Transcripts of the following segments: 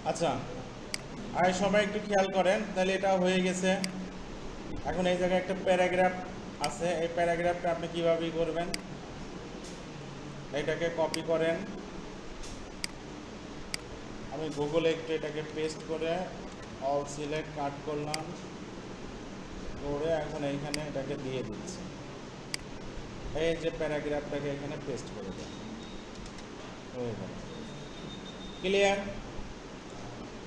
আচ্ছা, আর সবাই একটু খেয়াল করেন, তাহলে এটা হয়ে গেছে। এখন এই জায়গায় একটা প্যারাগ্রাফ আছে, এই প্যারাগ্রাফটা আপনি কীভাবে করবেন, এটাকে কপি করেন। আমি গুগলে একটু এটাকে পেস্ট করে অল সিলেক্ট কাট করলাম, করে এখন এইখানে এটাকে দিয়ে দিচ্ছি। এই যে প্যারাগ্রাফটাকে এখানে পেস্ট করে দেন, হয়ে গেল। ক্লিয়ার?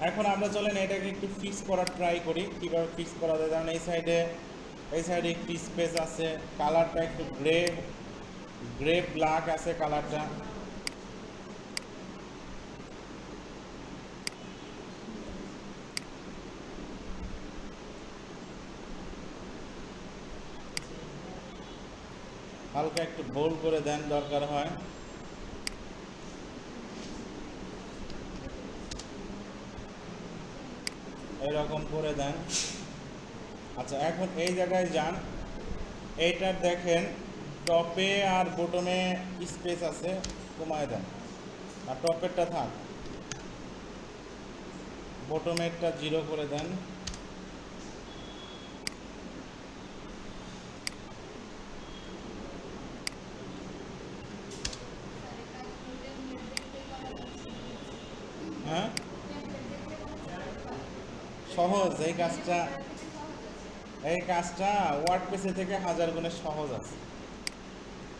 এখন আমরা চলেন এটাকে একটু ফিক্স করার ট্রাই করি, কীভাবে ফিক্স করা যায়। কারণ এই সাইডে একটি স্পেস আছে, কালারটা একটু গ্রে ব্ল্যাক আছে কালারটা। হালকা একটু বোল্ড করে দেন দরকার হয়। এরকম করে দেন। আচ্ছা, এখন এই জায়গায় যান, এইটার দেখেন টপে আর বটমে স্পেস আছে, কমায় দেন। আর টপেরটা থাক, বটমেরটা 0 করে দেন। হ্যাঁ, সহজ এই কাজটা ওয়ার্ড পেজে থেকে 1000 গুণে সহজ আছে,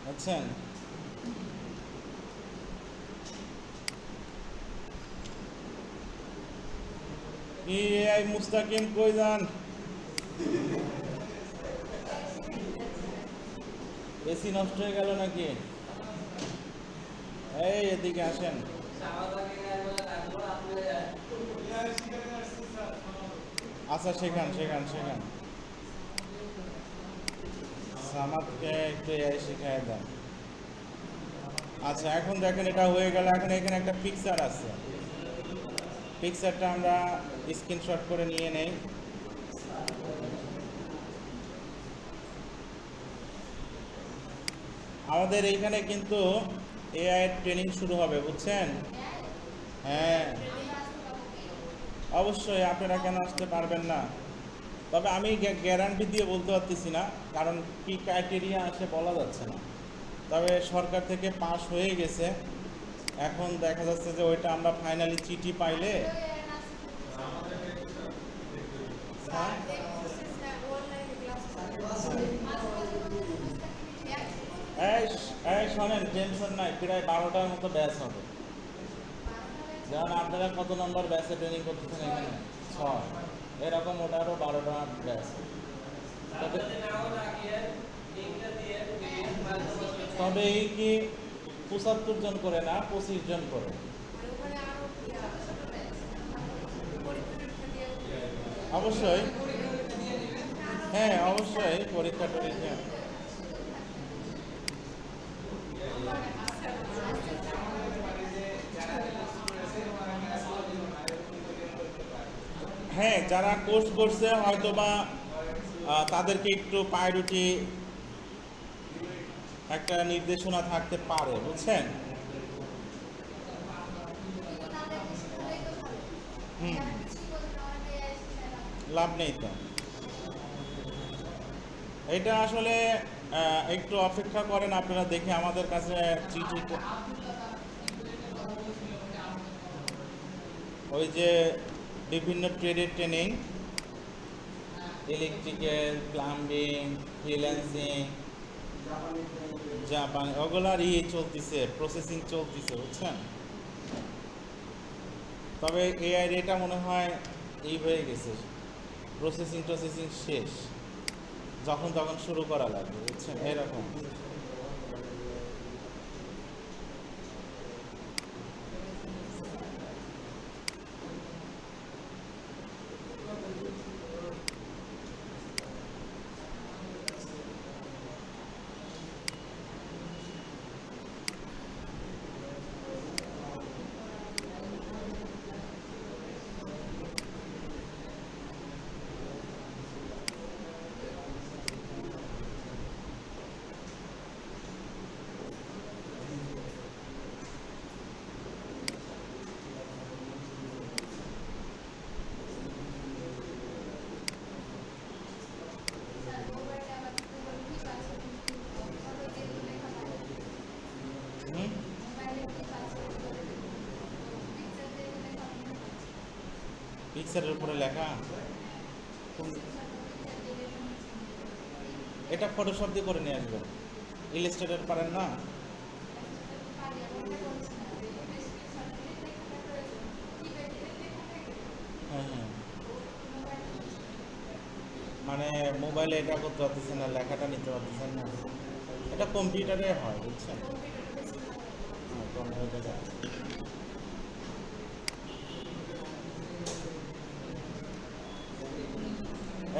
বুঝছেন? কি এই মুস্তাকিম কই যান? এসি নষ্ট হয়ে গেল নাকি? এই এদিকে আসেন। আচ্ছা, শেখান। সামাদকে একটু এআই শিখায় দেন। আচ্ছা, এখন দেখেন এটা হয়ে গেল। এখন এখানে একটা পিকচার আছে, পিকচারটা আমরা স্ক্রিনশট করে নিয়ে নেই। আমাদের এইখানে কিন্তু এআই এর ট্রেনিং শুরু হবে, বুঝছেন? হ্যাঁ, অবশ্যই। আপনারা কেন আসতে পারবেন না? তবে আমি গ্যারান্টি দিয়ে বলতে পারতেছি না, কারণ কি ক্রাইটেরিয়া আসে বলা যাচ্ছে না। তবে সরকার থেকে পাস হয়ে গেছে, এখন দেখা যাচ্ছে যে ওইটা আমরা ফাইনালি চিঠি পাইলে। এই শোনেন, টেনশন নাই, প্রায় 12টার মতো ব্যাচ হবে। যেমন আপনারা কত নম্বর ব্যাচে ট্রেনিং করতেছেন এখানে? 6। এরকম ওটারও 12টা ব্যাচ। তবে এই কি 75 জন করে না, 25 জন করে। অবশ্যই, হ্যাঁ অবশ্যই, পরীক্ষা টরীক্ষা। হ্যাঁ, যারা কোর্স করছে হয়তো বা তাদেরকে একটু প্রায়োরিটি একটা নির্দেশনা থাকতে পারে, বুঝছেন? লাভ নেই তো। এটা আসলে একটু অপেক্ষা করেন আপনারা, দেখে আমাদের কাছে চিঠি, ওই যে বিভিন্ন ট্রেডের ট্রেনিং, ইলেকট্রিক্যাল, প্লাম্বিং, ফ্রিল্যান্সিং, জাপানি, ওগুলার চলতেছে, প্রসেসিং চলতেছে, বুঝছেন? তবে এআই এটা মনে হয় হয়ে গেছে, প্রসেসিং শেষ, যখন তখন শুরু করা লাগবে, বুঝছেন? এরকম। পিকচারের উপরে লেখা এটা ফটোশপ দিয়ে করে নিয়ে আসবেন। ইলাস্ট্রেটর পারেন না? হ্যাঁ হ্যাঁ, মানে মোবাইলে এটা করতে পারতেছেন না, লেখাটা নিতে পারতেছেন না। এটা কম্পিউটারে হয়, বুঝছেন? হ্যাঁ, কম্পিউটারে।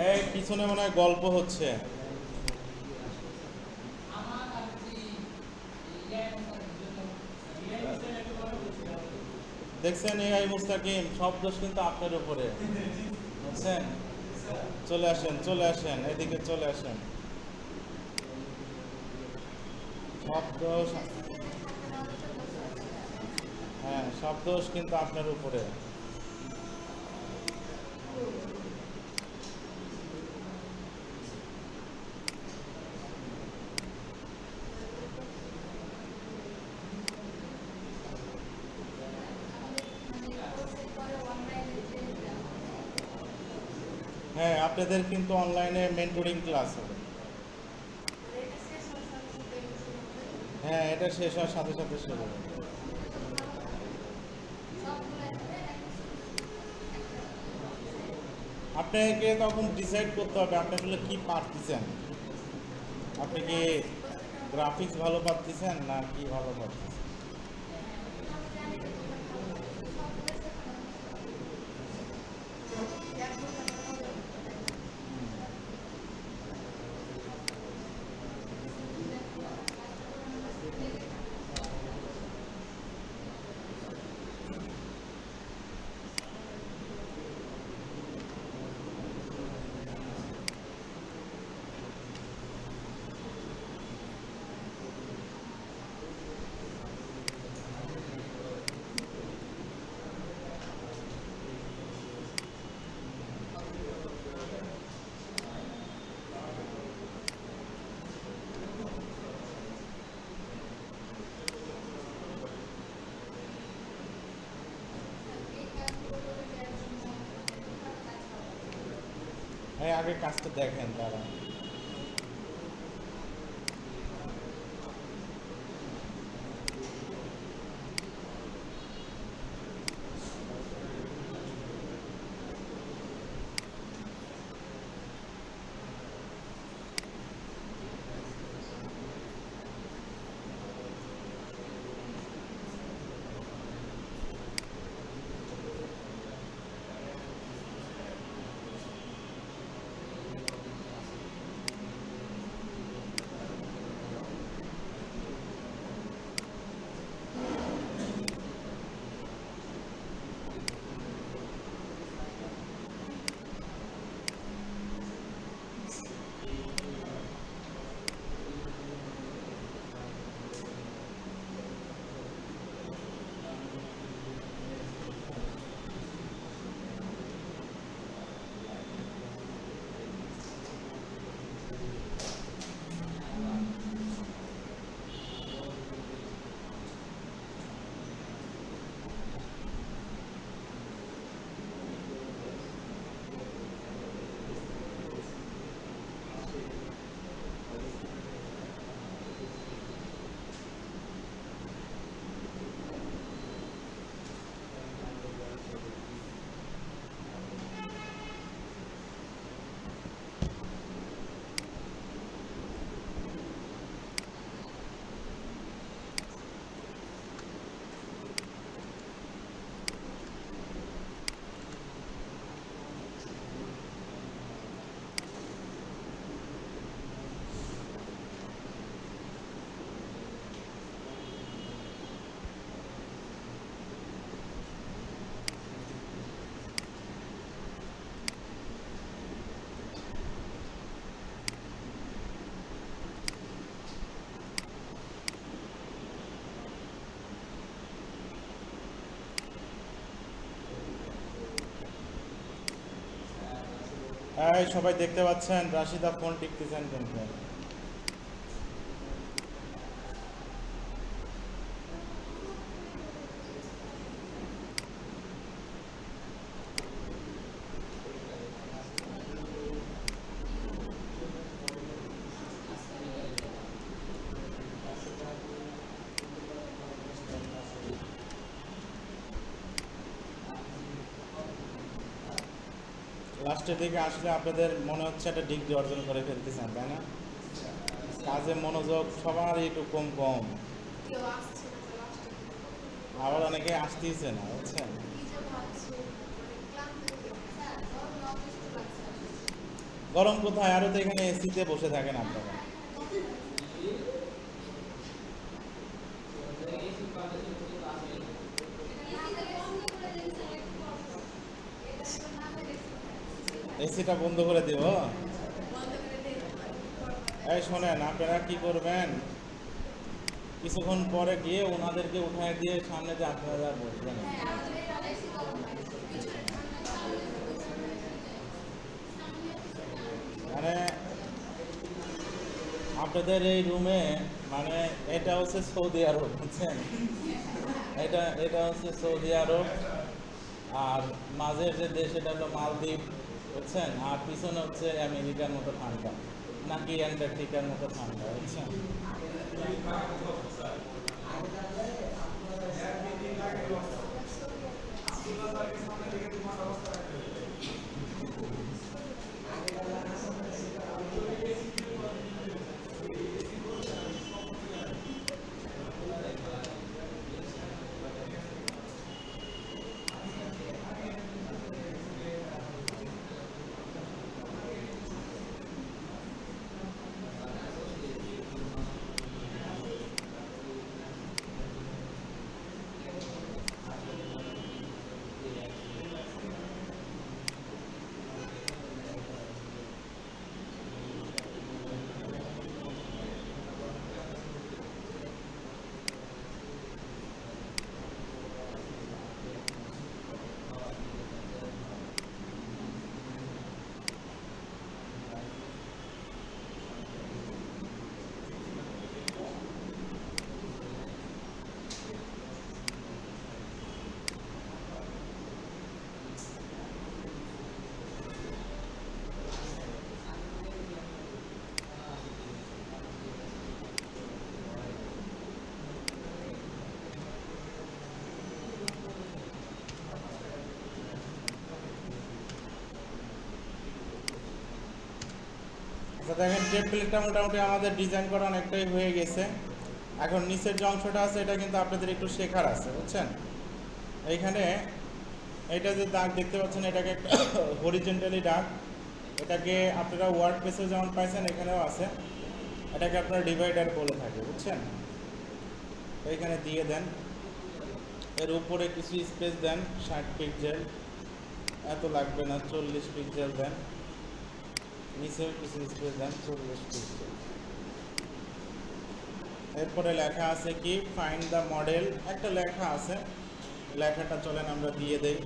এই পিছনে মনে হয় গল্প হচ্ছে। দেখছেন এআই মুস্তাকিম, সব দোষ কিন্তু আপনার উপরে, বুঝছেন? চলে আসেন, চলে আসেন, এদিকে চলে আসেন। সব দোষ, হ্যাঁ সব দোষ কিন্তু আপনার উপরে। হ্যাঁ, আপনাদের কিন্তু অনলাইনে মেন্টরিং ক্লাস হবে। হ্যাঁ, এটা শেষ হওয়ার সাথে সাথে শুরু হবে। আপনাকে তখন ডিসাইড করতে হবে আপনি আসলে কি পারতেছেন। আপনি কি গ্রাফিক্স ভালো পারতেছেন না কি ভালো পারতেছেন? হ্যাঁ, আগে কাজটা দেখেন তারা। এই সবাই দেখতে পাচ্ছেন রাশিদা ফোন টিপতেছেন কিন্তু। লাস্টের দিকে আসলে আপনাদের মনে হচ্ছে একটা ডিগ্রি অর্জন করে ফেলতেছেন, তাই না? কাজে মনোযোগ সবারই একটু কম কম, আবার অনেকে আসতেইছে না, বুঝছেন? গরম কোথায়, আরো তো এখানে এসিতে বসে থাকেন আপনারা। এসিটা বন্ধ করে দিব। এই শোনেন, আপনারা কি করবেন, কিছুক্ষণ পরে গিয়ে ওনাদেরকে উঠায় দিয়ে সামনে যে আপনারা বসবেন। মানে আপনাদের এই রুমে, মানে এটা হচ্ছে সৌদি আরব, বুঝছেন? এটা হচ্ছে সৌদি আরব, আর মাঝের যে দেশ এটা হলো মালদ্বীপ, বুঝছেন? আর পিছনে হচ্ছে আমেরিকার মতো ঠান্ডা, নাকি অ্যান্টার্কটিকার মতো ঠান্ডা, বুঝছেন? আচ্ছা দেখেন, টেমপ্লেটটা মোটামুটি আমাদের ডিজাইন করা অনেকটাই হয়ে গেছে। এখন নিচের যে অংশটা আছে এটা কিন্তু আপনাদের একটু শেখার আছে, বুঝছেন? এইখানে এটা যে দাগ দেখতে পাচ্ছেন, এটাকে একটা হরিজেন্টালি দাগ, এটাকে আপনারা ওয়ার্ড পেসে যেমন পাইছেন এখানেও আছে, এটাকে আপনারা ডিভাইডার বলে থাকে, বুঝছেন? এইখানে দিয়ে দেন, এর উপরে কিছু স্পেস দেন, 60 পিক্সেল, এত লাগবে না, 40 পিক্সেল দেন, নিচেও কিছু স্পেস দেন, 40 পিক্সেল। এরপরে লেখা আছে কি, ফাইন্ড দ্য মডেল, একটা লেখা আছে, লেখাটা চলেন আমরা দিয়ে দেই।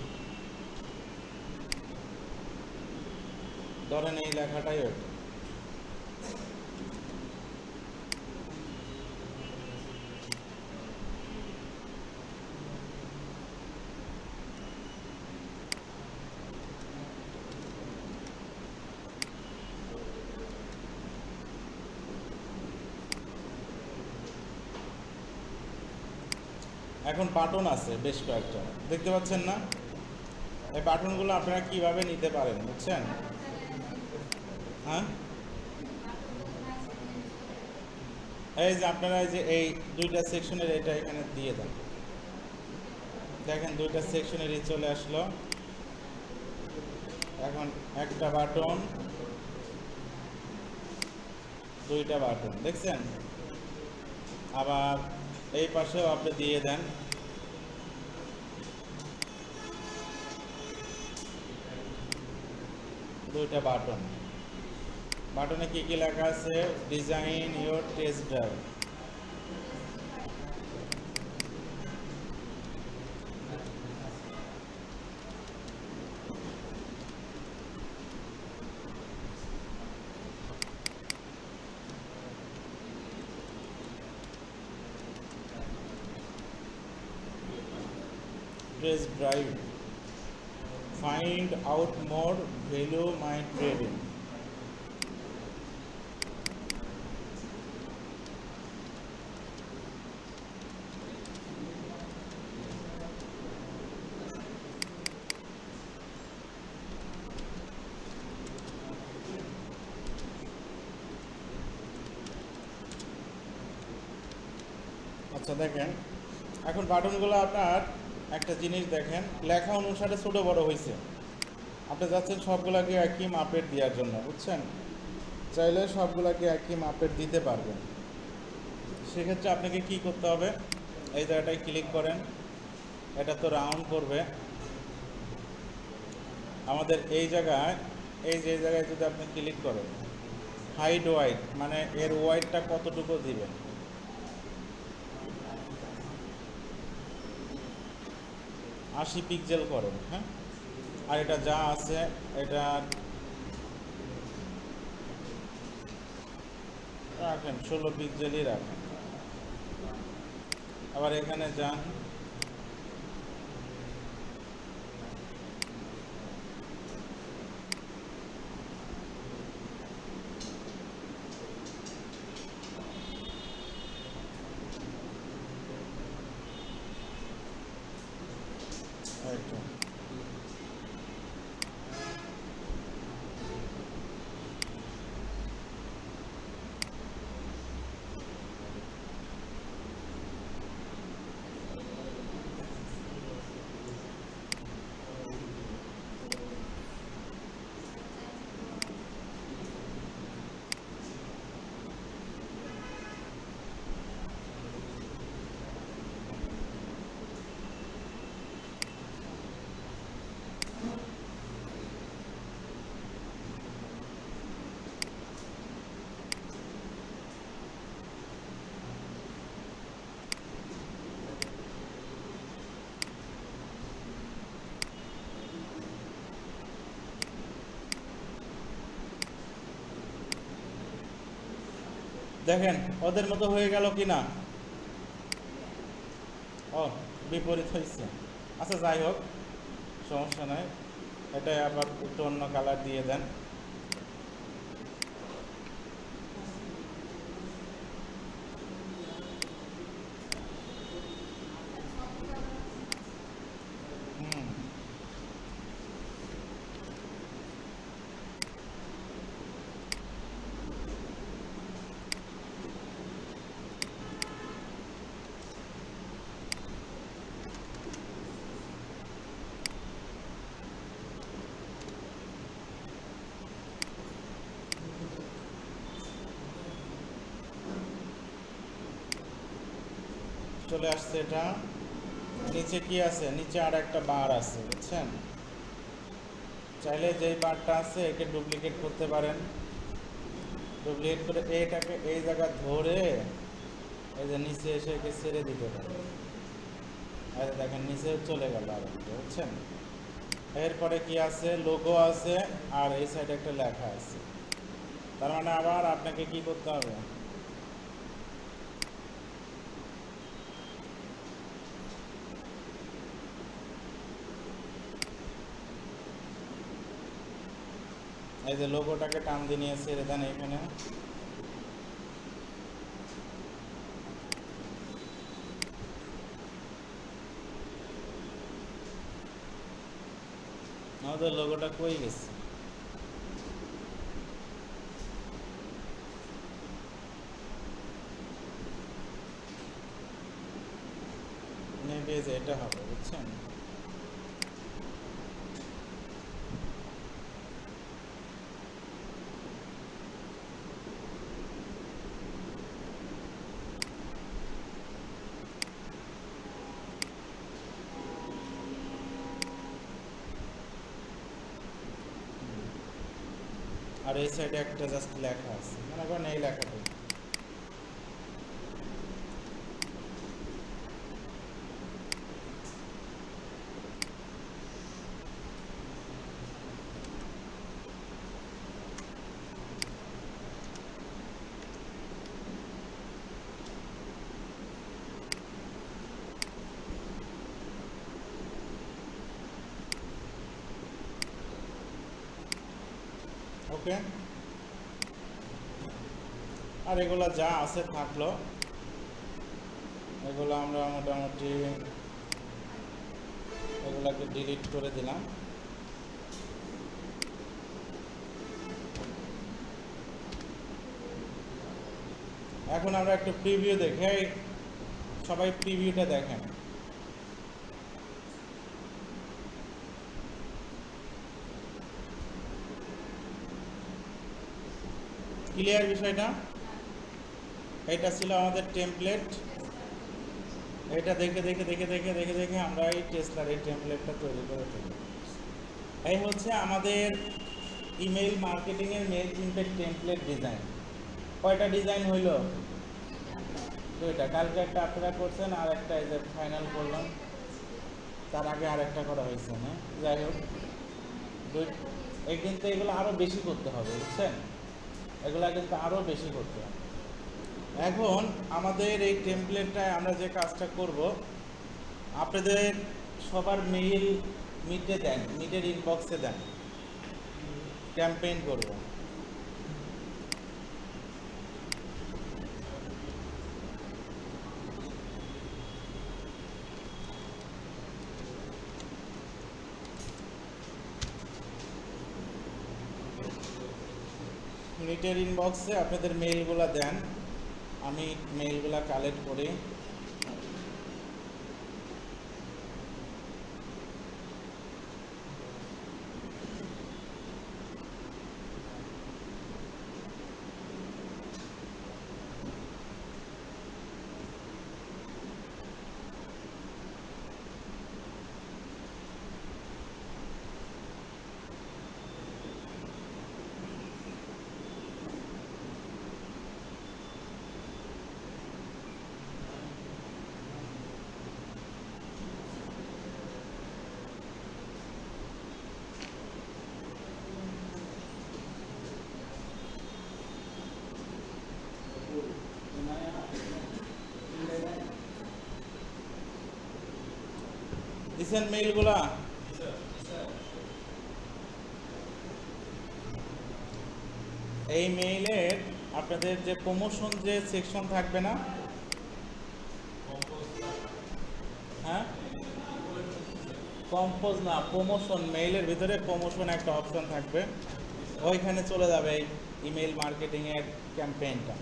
ধরেন এই লেখাটাই ওটা। এখন বাটন আছে বেশ কয়েকটা, দেখতে পাচ্ছেন না? এই বাটনগুলো আপনারা কিভাবে নিতে পারেন, বুঝছেন? হ্যাঁ, এই যে আপনারা এই যে এই দুইটা সেকশনের এটা এখানে দিয়ে দেন, দেখেন দুইটা সেকশনেরই চলে আসলো। এখন একটা বাটন, দুইটা বাটন, দেখছেন? আবার এই পাশেও আপনি দিয়ে দেন, দুইটা বাটন। বাটনে কি কি লেখা আছে? Design your test drive. Test drive, find out more value my trading. দেখেন এখন বাটনগুলো আপনার একটা জিনিস দেখেন, লেখা অনুসারে ছোটো বড় হয়েছে। আপনি যাচ্ছেন সবগুলোকে একই মাপের দেওয়ার জন্য, বুঝছেন? চাইলে সবগুলোকে একই মাপের দিতে পারবেন। সেক্ষেত্রে আপনাকে কি করতে হবে, এই জায়গাটায় ক্লিক করেন, এটা তো রাউন্ড করবে আমাদের এই জায়গায়। এই যে জায়গায় যদি আপনি ক্লিক করেন হাইট ওয়াইড, মানে এর ওয়াইডটা কতটুকু দিবেন, 80 পিক্সেল করেন, হ্যাঁ। আর এটা যা আছে এটা রাখেন 16 পিক্সেলই রাখেন। আবার এখানে যান, দেখেন ওদের মতো হয়ে গেল কি না? ও, বিপরীত হয়েছে। আচ্ছা যাই হোক, সমস্যা নাই, এটা আবার একটু অন্য কালার দিয়ে দেন। চলে আসছে এটা। নিচে কি আছে, নিচে আর একটা বার আছে, বুঝছেন? চাইলে যেই বারটা আছে একে ডুপ্লিকেট করতে পারেন। ডুপ্লিকেট করে এটাকে এই জায়গা ধরে এই যে নিচে এসে একে ছেড়ে দিতে পারেন। আর দেখেন নিচে চলে গেল আর একটা, বুঝছেন? এরপরে কি আছে, লোগো আছে আর এই সাইডে একটা লেখা আছে। তার মানে আবার আপনাকে কি করতে হবে, এই যে লোগোটাকে টান দিয়ে নিয়ে ছেড়ে দেন এখানে। আমাদের লোগোটা কই গেছে? নেবে যে এটা হবে, বুঝছেন? আর এই সাইডে একটা জাস্ট লেখা আছে, মনে করেন এই লেখাটা। ওকে, আর এগুলো যা আছে থাকলো, এগুলো আমরা মোটামুটি এগুলাকে ডিলিট করে দিলাম। এখন আমরা একটু প্রিভিউ দেখে সবাই প্রিভিউটা দেখেন। ক্লিয়ার বিষয়টা? এটা ছিল আমাদের টেমপ্লেট। এটা দেখে দেখে দেখে দেখে দেখে দেখে আমরা এই টেসলার এই টেমপ্লেটটা তৈরি করে ফেলি। এই হচ্ছে আমাদের ইমেইল মার্কেটিংয়ের মেইলচিম্পের টেমপ্লেট ডিজাইন। কয়টা ডিজাইন হইল? দুইটা। কালকে একটা আপনারা করছেন, আর একটা এই যে ফাইনাল করলাম, তার আগে আর একটা করা হয়েছে না। যাই হোক, এই কিন্তু এগুলো আরও বেশি করতে হবে, বুঝছেন? এগুলা কিন্তু আরও বেশি করতে হবে। এখন আমাদের এই টেমপ্লেটটায় আমরা যে কাজটা করব, আপনাদের সবার মেইল মিটে দেন, মিটের ইনবক্সে দেন, ক্যাম্পেইন করব। মিটের ইনবক্সে আপনাদের মেইলগুলো দেন, আমি মেইলগুলো কালেক্ট করি। দিছেন মেইলগুলা? এই মেইলের আপনাদের যে প্রমোশন যে সেকশন থাকবে না, হ্যাঁ, কম্পোজ না, প্রমোশন, মেইলের ভিতরে প্রমোশন একটা অপশন থাকবে, ওইখানে চলে যাবে এই ইমেইল মার্কেটিংয়ের ক্যাম্পেইনটা।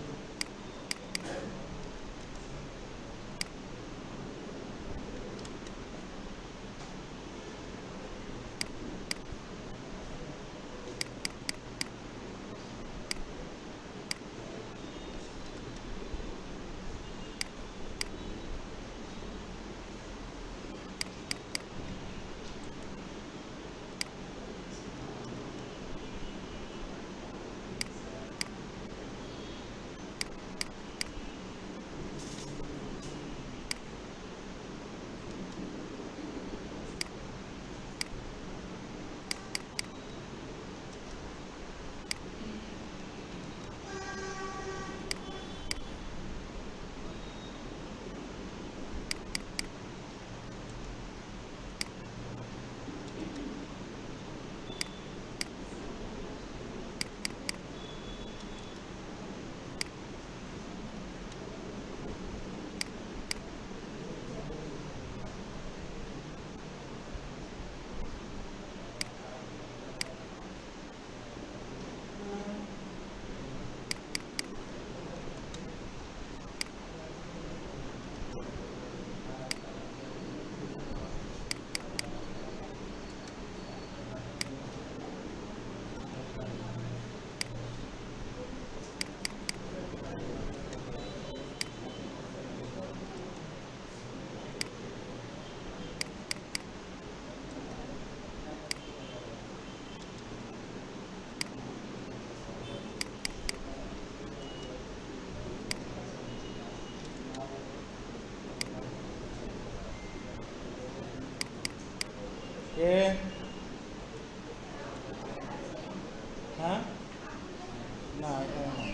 কে? হ্যাঁ, না এখানে না।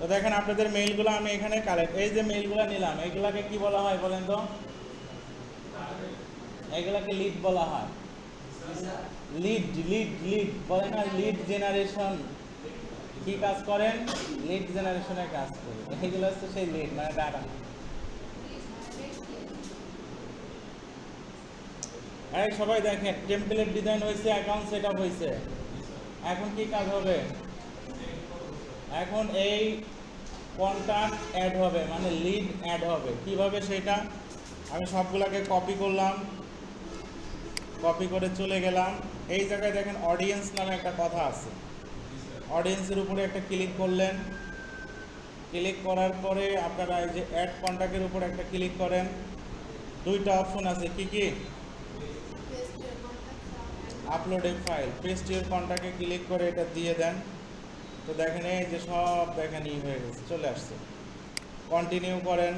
তো দেখেন আপনাদের মেইলগুলো আমি এখানে কালেক্ট, এই যে মেইলগুলো নিলাম, এইগুলাকে কি বলা হয় বলেন তো? এগুলাকে লিড বলা হয়। লিড লিড লিড বলে না, লিড জেনারেশন। কি কি কাজ করেন? লিড জেনারেশনের কাজ করেন। এইগুলো হচ্ছে সেই লিড মানে ডাটা। এই সবাই দেখেন, টেমপ্লেট ডিজাইন হয়েছে, অ্যাকাউন্ট সেট আপ হয়েছে। এখন কি কাজ হবে? এখন এই কন্ট্যাক্ট অ্যাড হবে, মানে লিড অ্যাড হবে। কিভাবে সেটা আমি সবগুলোকে কপি করলাম, কপি করে চলে গেলাম। এই জায়গায় দেখেন অডিয়েন্স নামে একটা কথা আছে। অডিয়েন্সের উপরে একটা ক্লিক করলেন, ক্লিক করার পরে আপনারা এই যে অ্যাড কন্ট্যাক্টের উপরে একটা ক্লিক করেন। দুইটা অপশন আছে, কি কি? Upload a file, paste your কন্ট্যাক্টে ক্লিক করে এটা দিয়ে দেন। তো দেখেন এই যে সব দেখেন ই হয়ে গেছে, চলে আসছে। কন্টিনিউ করেন।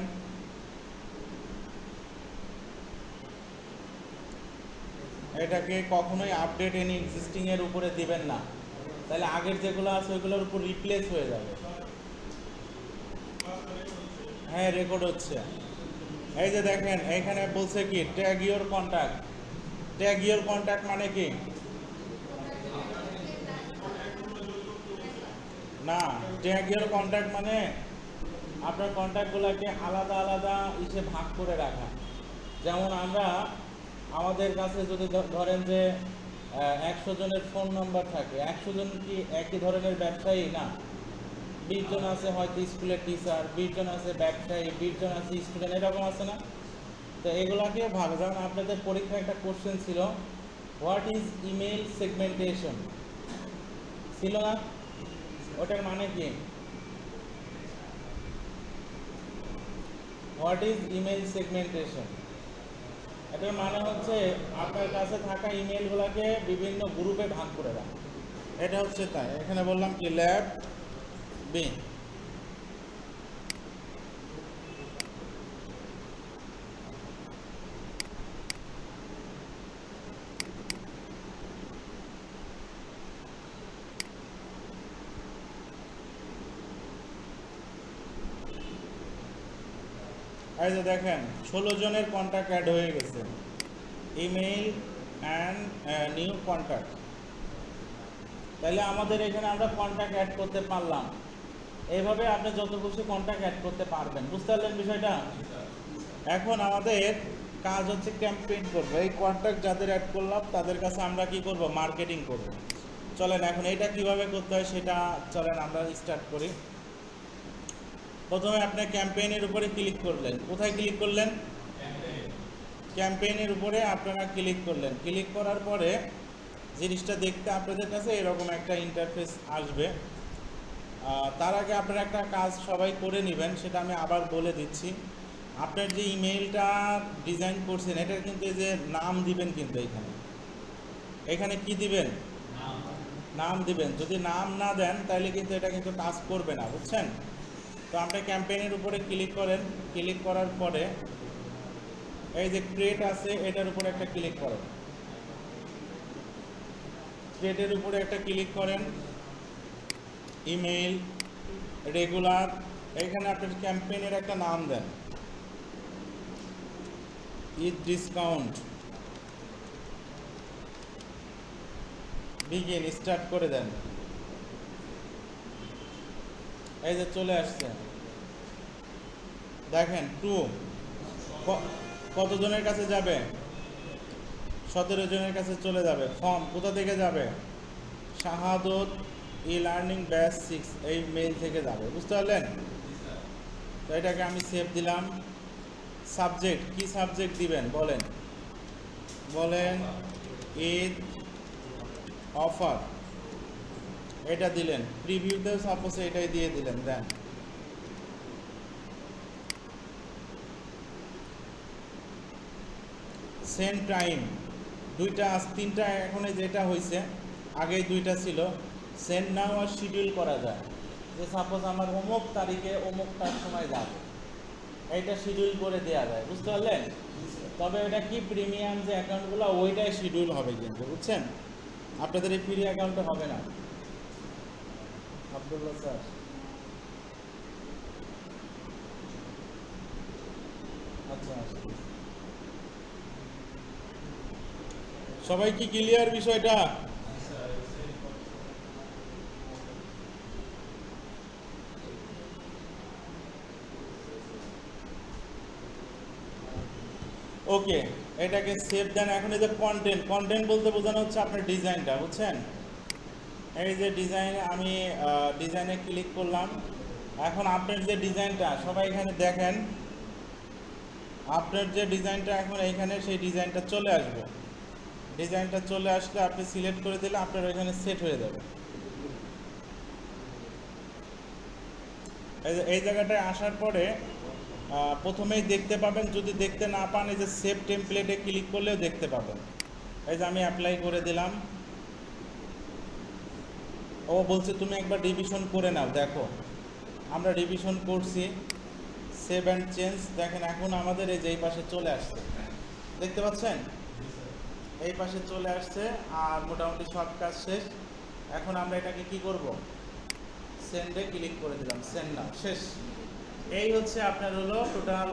এটাকে কখনোই আপডেট এনি এক্সিস্টিং এর উপরে দিবেন না, তাহলে আগের যেগুলো আছে ওইগুলোর উপর রিপ্লেস হয়ে যাবে। হ্যাঁ, রেকর্ড হচ্ছে। এই যে দেখেন এখানে বলছে কি tag your contact. Tag your contact মানে কি? না, ট্যাগ ইউর কন্ট্যাক্ট মানে আপনার কন্ট্যাক্টগুলোকে আলাদা আলাদা ইসে ভাগ করে রাখা। যেমন আমরা আমাদের কাছে যদি ধরেন যে 100 জনের ফোন নাম্বার থাকে, 100 জন কি একই ধরনের ব্যবসায়ী না? 20 জন আছে হয়তো স্কুলের টিচার, 20 জন আছে ব্যবসায়ী, 20 জন আছে স্টুডেন্ট, এরকম আছে না? তো এগুলাকে ভাগ, যেমন আপনাদের পরীক্ষায় একটা কোশ্চেন ছিল, হোয়াট ইজ ইমেইল সেগমেন্টেশন, ছিল না? ওটার মানে কি? What is email segmentation? এটার মানে হচ্ছে আপনার কাছে থাকা ইমেইলগুলোকে বিভিন্ন গ্রুপে ভাগ করে রাখা। এটা হচ্ছে তাই। এখানে বললাম কি ল্যাব বি। এই যে দেখেন 16 জনের কন্ট্যাক্ট অ্যাড হয়ে গেছে। Email and new contact. তাহলে আমাদের এখানে আমরা কন্ট্যাক্ট অ্যাড করতে পারলাম। এইভাবে আপনি যত খুশি কন্ট্যাক্ট অ্যাড করতে পারবেন। বুঝতে পারলেন বিষয়টা? এখন আমাদের কাজ হচ্ছে ক্যাম্পেইন করবো। এই কন্ট্যাক্ট যাদের অ্যাড করলাম তাদের কাছে আমরা কি করব? মার্কেটিং করব। চলেন এখন এটা কিভাবে করতে হয় সেটা চলেন আমরা স্টার্ট করি। প্রথমে আপনি ক্যাম্পেইনের উপরে ক্লিক করলেন। কোথায় ক্লিক করলেন? ক্যাম্পেইনের উপরে আপনারা ক্লিক করলেন। ক্লিক করার পরে জিনিসটা দেখতে আপনাদের কাছে এরকম একটা ইন্টারফেস আসবে। তার আগে আপনারা একটা কাজ সবাই করে নেবেন, সেটা আমি আবার বলে দিচ্ছি। আপনার যে ইমেইলটা ডিজাইন করছেন এটার কিন্তু এই যে নাম দিবেন, কিন্তু এখানে কি দিবেন? নাম দিবেন। যদি নাম না দেন তাহলে কিন্তু এটা কিন্তু কাজ করবে না, বুঝছেন? তো আপনি ক্যাম্পেইনের উপরে ক্লিক করেন। ক্লিক করার পরে এই যে ক্রিয়েট আছে এটার উপরে একটা ক্লিক করেন। ক্রিয়েটের উপরে একটা ক্লিক করেন। ইমেইল রেগুলার, এখানে আপনার ক্যাম্পেইনের একটা নাম দেন, ঈদ ডিসকাউন্ট, বিগিন, স্টার্ট করে দেন। এই যে চলে আসছে দেখেন 2 কতজনের কাছে যাবে? 17 জনের কাছে চলে যাবে। ফর্ম কোথা থেকে যাবে? শাহাদত ই লার্নিং ব্যাচ 6 এই মেইল থেকে যাবে। বুঝতে পারলেন? তো এটাকে আমি সেভ দিলাম। সাবজেক্ট কি সাবজেক্ট দিবেন বলেন? ঈদ অফার, এটা দিলেন। প্রিভিউতেও সাপোজ এটাই দিয়ে দিলেন। দেন সেন্ড টাইম, দুইটা তিনটা, এখন যেটা হয়েছে আগেই দুইটা ছিল। সেন্ড নাও আর শিডিউল করা যায়, যে সাপোজ আমার অমুক তারিখে অমুকটার সময় যাবে, এইটা শিডিউল করে দেওয়া যায়। বুঝতে পারলেন? তবে এটা কি প্রিমিয়াম যে অ্যাকাউন্টগুলো ওইটাই শিডিউল হবে কিন্তু, বুঝছেন? আপনাদের এই ফ্রি অ্যাকাউন্টে হবে না। আব্দুল্লাহ স্যার, আচ্ছা সবাই কি ক্লিয়ার বিষয়টা? ওকে, এটাকে সেভ দেন। এখন এই যে কন্টেন্ট, কন্টেন্ট বলতে বোঝানো হচ্ছে আপনার ডিজাইনটা, বুঝছেন? এই যে ডিজাইন, আমি ডিজাইনে ক্লিক করলাম। এখন আপনার যে ডিজাইনটা, সবাই এখানে দেখেন, আপনার যে ডিজাইনটা এখন এইখানে, সেই ডিজাইনটা চলে আসবে। ডিজাইনটা চলে আসলে আপনি সিলেক্ট করে দিলে আপনার ওইখানে সেট হয়ে যাবে। এই জায়গাটায় আসার পরে প্রথমেই দেখতে পাবেন, যদি দেখতে না পান এই যে সেভ টেমপ্লেটে ক্লিক করলেও দেখতে পাবেন। এই যে আমি অ্যাপ্লাই করে দিলাম। ও বলছে তুমি একবার রিভিশন করে নাও। দেখো আমরা রিভিশন করছি, সেভ অ্যান্ড চেঞ্জ। দেখেন এখন আমাদের এই যে এই পাশে চলে আসছে, দেখতে পাচ্ছেন? এই পাশে চলে আসছে আর মোটামুটি সব কাজ শেষ। এখন আমরা এটাকে কি করব, সেন্ডে ক্লিক করে দিলাম, সেন্ড নাও, শেষ। এই হচ্ছে আপনার হলো টোটাল